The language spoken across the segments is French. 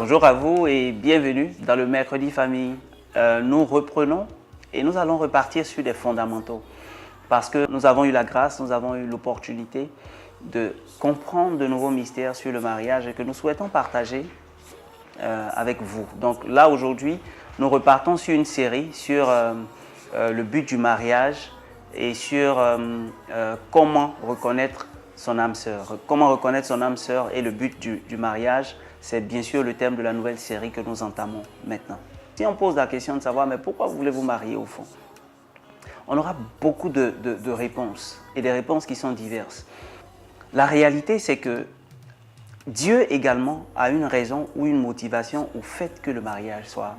Bonjour à vous et bienvenue dans le Mercredi Famille. Nous reprenons et nous allons repartir sur des fondamentaux parce que nous avons eu la grâce, nous avons eu l'opportunité de comprendre de nouveaux mystères sur le mariage et que nous souhaitons partager avec vous. Donc là aujourd'hui, nous repartons sur une série sur le but du mariage et sur comment reconnaître son âme sœur. Comment reconnaître son âme sœur et le but du mariage, c'est bien sûr le thème de la nouvelle série que nous entamons maintenant. Si on pose la question de savoir, mais pourquoi vous voulez vous marier au fond? On aura beaucoup de réponses et des réponses qui sont diverses. La réalité, c'est que Dieu également a une raison ou une motivation au fait que le mariage soit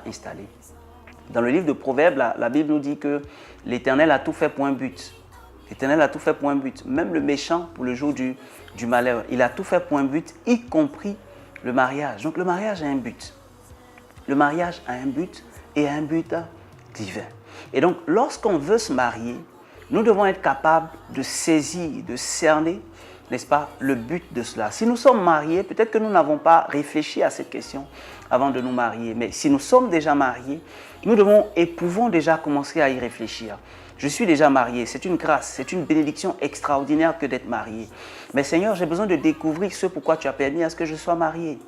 installé. Dans le livre de Proverbes, la Bible nous dit que l'Éternel a tout fait pour un but. L'Éternel a tout fait pour un but. Même le méchant, pour le jour du malheur, il a tout fait pour un but, y compris le mariage. Donc le mariage a un but. Le mariage a un but et un but divin. Et donc lorsqu'on veut se marier, nous devons être capables de saisir, de cerner, n'est-ce pas, le but de cela. Si nous sommes mariés, peut-être que nous n'avons pas réfléchi à cette question avant de nous marier. Mais si nous sommes déjà mariés, nous devons et pouvons déjà commencer à y réfléchir. Je suis déjà marié, c'est une grâce, c'est une bénédiction extraordinaire que d'être marié. Mais Seigneur, j'ai besoin de découvrir ce pourquoi tu as permis à ce que je sois marié.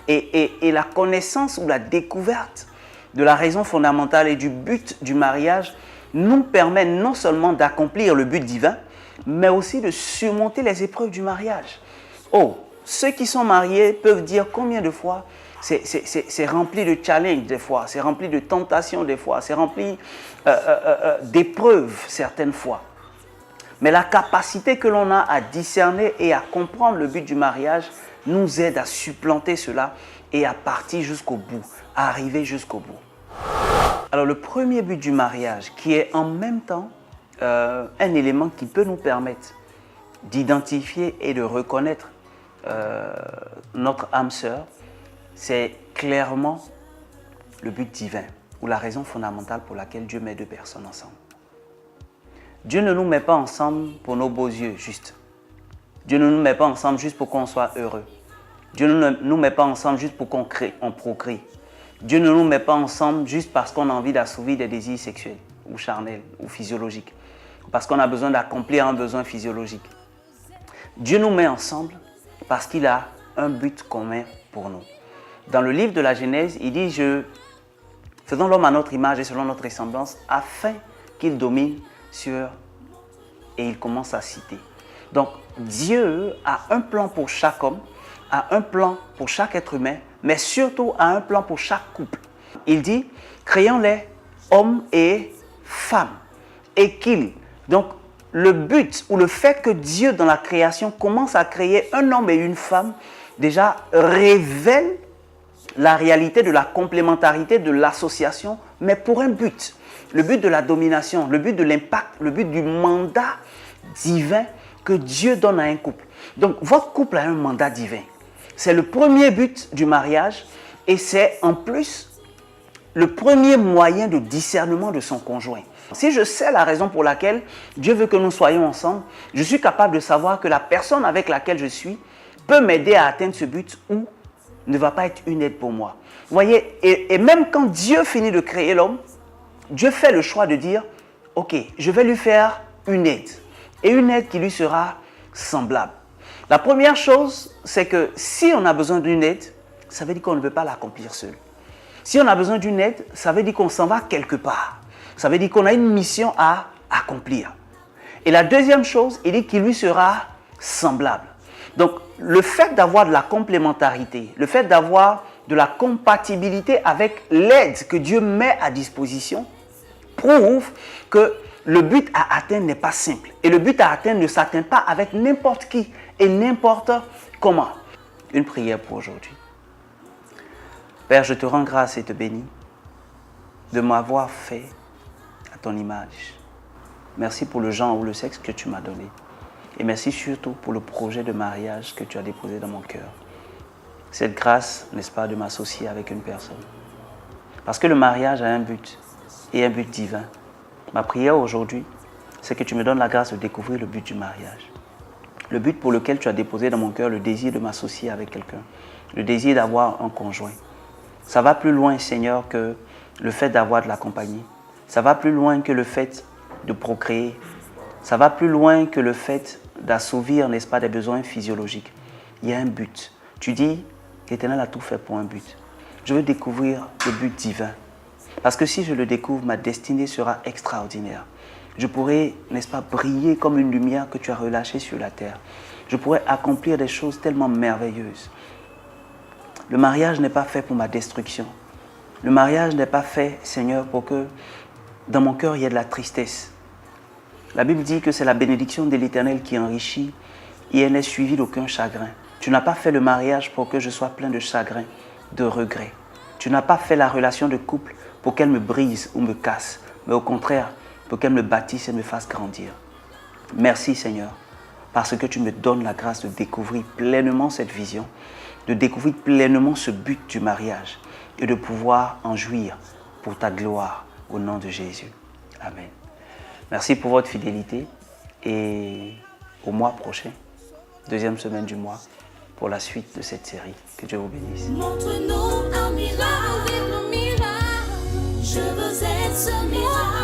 Et la connaissance ou la découverte de la raison fondamentale et du but du mariage nous permet non seulement d'accomplir le but divin, mais aussi de surmonter les épreuves du mariage. Oh, ceux qui sont mariés peuvent dire combien de fois c'est rempli de challenges des fois, c'est rempli de tentations des fois, c'est rempli d'épreuves certaines fois. Mais la capacité que l'on a à discerner et à comprendre le but du mariage nous aide à supplanter cela et à partir jusqu'au bout, à arriver jusqu'au bout. Alors le premier but du mariage, qui est en même temps un élément qui peut nous permettre d'identifier et de reconnaître notre âme sœur, c'est clairement le but divin ou la raison fondamentale pour laquelle Dieu met deux personnes ensemble. Dieu ne nous met pas ensemble pour nos beaux yeux, juste. Dieu ne nous met pas ensemble juste pour qu'on soit heureux. Dieu ne nous met pas ensemble juste pour qu'on crée, on procrée. Dieu ne nous met pas ensemble juste parce qu'on a envie d'assouvir des désirs sexuels ou charnels ou physiologiques. Parce qu'on a besoin d'accomplir un besoin physiologique. Dieu nous met ensemble parce qu'il a un but commun pour nous. Dans le livre de la Genèse, il dit « Faisons l'homme à notre image et selon notre ressemblance, afin qu'il domine sur... » Et il commence à citer. Donc, Dieu a un plan pour chaque homme, a un plan pour chaque être humain, mais surtout a un plan pour chaque couple. Il dit « Créons-les hommes et femmes. » Et qu'ils... Donc, le but ou le fait que Dieu, dans la création, commence à créer un homme et une femme, déjà révèle la réalité de la complémentarité, de l'association, mais pour un but. Le but de la domination, le but de l'impact, le but du mandat divin que Dieu donne à un couple. Donc, votre couple a un mandat divin. C'est le premier but du mariage et c'est en plus le premier moyen de discernement de son conjoint. Si je sais la raison pour laquelle Dieu veut que nous soyons ensemble, je suis capable de savoir que la personne avec laquelle je suis peut m'aider à atteindre ce but ou ne va pas être une aide pour moi. Vous voyez, et même quand Dieu finit de créer l'homme, Dieu fait le choix de dire, ok, je vais lui faire une aide. Et une aide qui lui sera semblable. La première chose, c'est que si on a besoin d'une aide, ça veut dire qu'on ne veut pas l'accomplir seul. Si on a besoin d'une aide, ça veut dire qu'on s'en va quelque part. Ça veut dire qu'on a une mission à accomplir. Et la deuxième chose, il dit qu'il lui sera semblable. Donc, le fait d'avoir de la complémentarité, le fait d'avoir de la compatibilité avec l'aide que Dieu met à disposition, prouve que le but à atteindre n'est pas simple. Et le but à atteindre ne s'atteint pas avec n'importe qui et n'importe comment. Une prière pour aujourd'hui. Père, je te rends grâce et te bénis de m'avoir fait à ton image. Merci pour le genre ou le sexe que tu m'as donné. Et merci surtout pour le projet de mariage que tu as déposé dans mon cœur. Cette grâce, n'est-ce pas, de m'associer avec une personne. Parce que le mariage a un but, et un but divin. Ma prière aujourd'hui, c'est que tu me donnes la grâce de découvrir le but du mariage. Le but pour lequel tu as déposé dans mon cœur le désir de m'associer avec quelqu'un. le désir d'avoir un conjoint. Ça va plus loin, Seigneur, que le fait d'avoir de la compagnie. Ça va plus loin que le fait de procréer. Ça va plus loin que le fait d'assouvir, n'est-ce pas, des besoins physiologiques. Il y a un but. Tu dis, l'Éternel a tout fait pour un but. Je veux découvrir le but divin. Parce que si je le découvre, ma destinée sera extraordinaire. Je pourrai, n'est-ce pas, briller comme une lumière que tu as relâchée sur la terre. Je pourrai accomplir des choses tellement merveilleuses. Le mariage n'est pas fait pour ma destruction. Le mariage n'est pas fait, Seigneur, pour que dans mon cœur il y ait de la tristesse. La Bible dit que c'est la bénédiction de l'Éternel qui enrichit et elle n'est suivie d'aucun chagrin. Tu n'as pas fait le mariage pour que je sois plein de chagrin, de regrets. Tu n'as pas fait la relation de couple pour qu'elle me brise ou me casse, mais au contraire, pour qu'elle me bâtisse et me fasse grandir. Merci Seigneur, parce que tu me donnes la grâce de découvrir pleinement cette vision, de découvrir pleinement ce but du mariage et de pouvoir en jouir pour ta gloire au nom de Jésus. Amen. Merci pour votre fidélité et au mois prochain, deuxième semaine du mois, pour la suite de cette série. Que Dieu vous bénisse. Montre-nous un miracle, je veux être ce miracle.